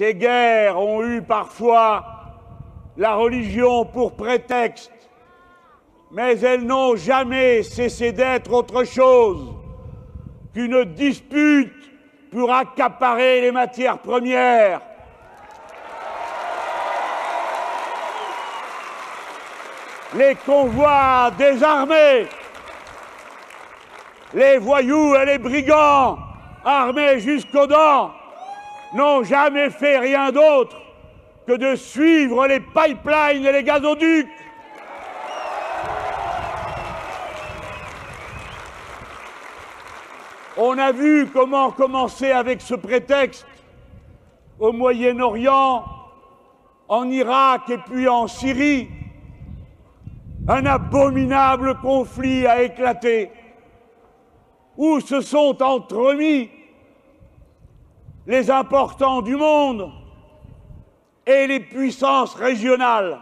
Ces guerres ont eu parfois la religion pour prétexte, mais elles n'ont jamais cessé d'être autre chose qu'une dispute pour accaparer les matières premières. Les convois désarmés, les voyous et les brigands armés jusqu'aux dents n'ont jamais fait rien d'autre que de suivre les pipelines et les gazoducs. On a vu comment commencer avec ce prétexte au Moyen-Orient, en Irak et puis en Syrie. Un abominable conflit a éclaté où se sont entremis les importants du monde et les puissances régionales.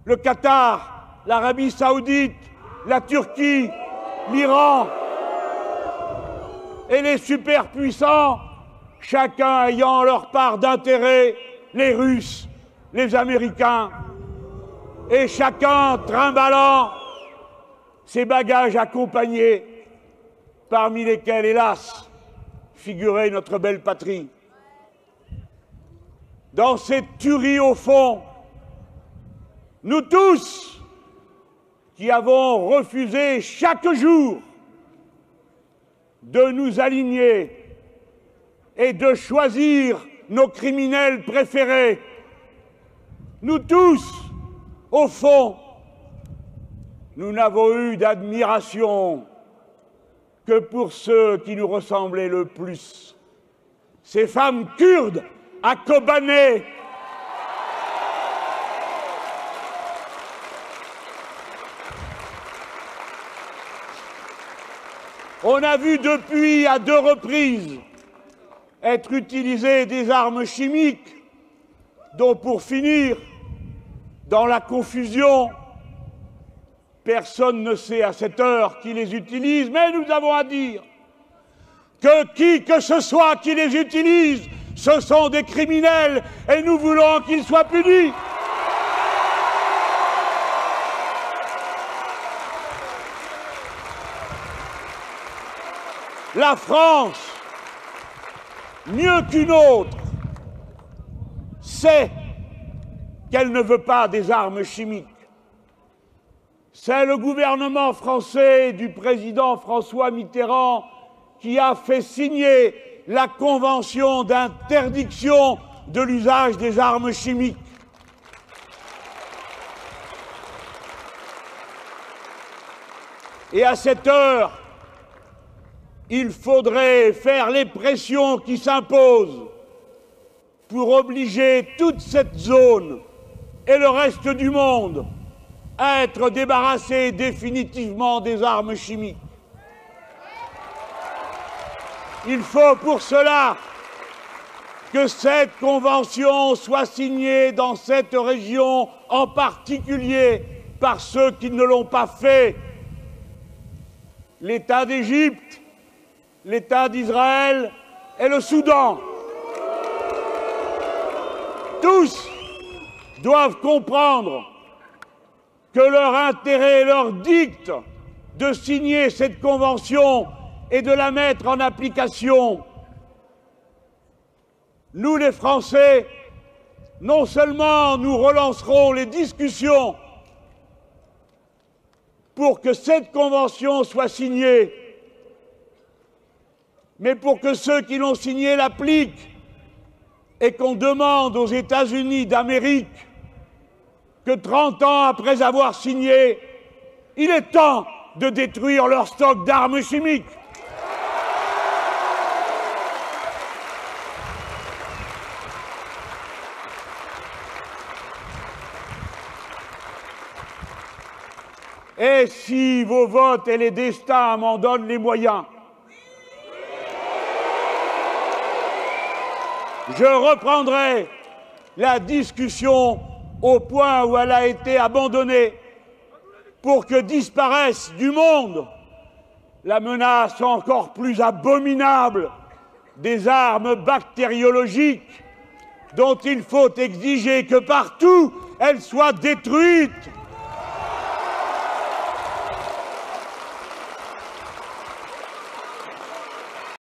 Le Qatar, l'Arabie Saoudite, la Turquie, l'Iran et les superpuissants, chacun ayant leur part d'intérêt, les Russes, les Américains, et chacun trimballant ses bagages accompagnés, parmi lesquels, hélas, figurait notre belle patrie. Dans cette tuerie au fond, nous tous qui avons refusé chaque jour de nous aligner et de choisir nos criminels préférés, nous tous, au fond, nous n'avons eu d'admiration que pour ceux qui nous ressemblaient le plus. Ces femmes kurdes à Kobané, on a vu depuis à 2 reprises être utilisées des armes chimiques dont, pour finir, dans la confusion, personne ne sait à cette heure qui les utilise, mais nous avons à dire que qui que ce soit qui les utilise, ce sont des criminels et nous voulons qu'ils soient punis. La France, mieux qu'une autre, sait qu'elle ne veut pas des armes chimiques. C'est le gouvernement français du président François Mitterrand qui a fait signer la convention d'interdiction de l'usage des armes chimiques. Et à cette heure, il faudrait faire les pressions qui s'imposent pour obliger toute cette zone et le reste du monde à être débarrassés définitivement des armes chimiques. Il faut pour cela que cette convention soit signée dans cette région, en particulier par ceux qui ne l'ont pas fait. L'État d'Égypte, l'État d'Israël et le Soudan. Tous doivent comprendre que leur intérêt leur dicte de signer cette convention et de la mettre en application. Nous, les Français, non seulement nous relancerons les discussions pour que cette convention soit signée, mais pour que ceux qui l'ont signée l'appliquent et qu'on demande aux États-Unis d'Amérique que 30 ans après avoir signé, il est temps de détruire leur stock d'armes chimiques. Et si vos votes et les destins m'en donnent les moyens, je reprendrai la discussion au point où elle a été abandonnée pour que disparaisse du monde la menace encore plus abominable des armes bactériologiques dont il faut exiger que partout elle soit détruite.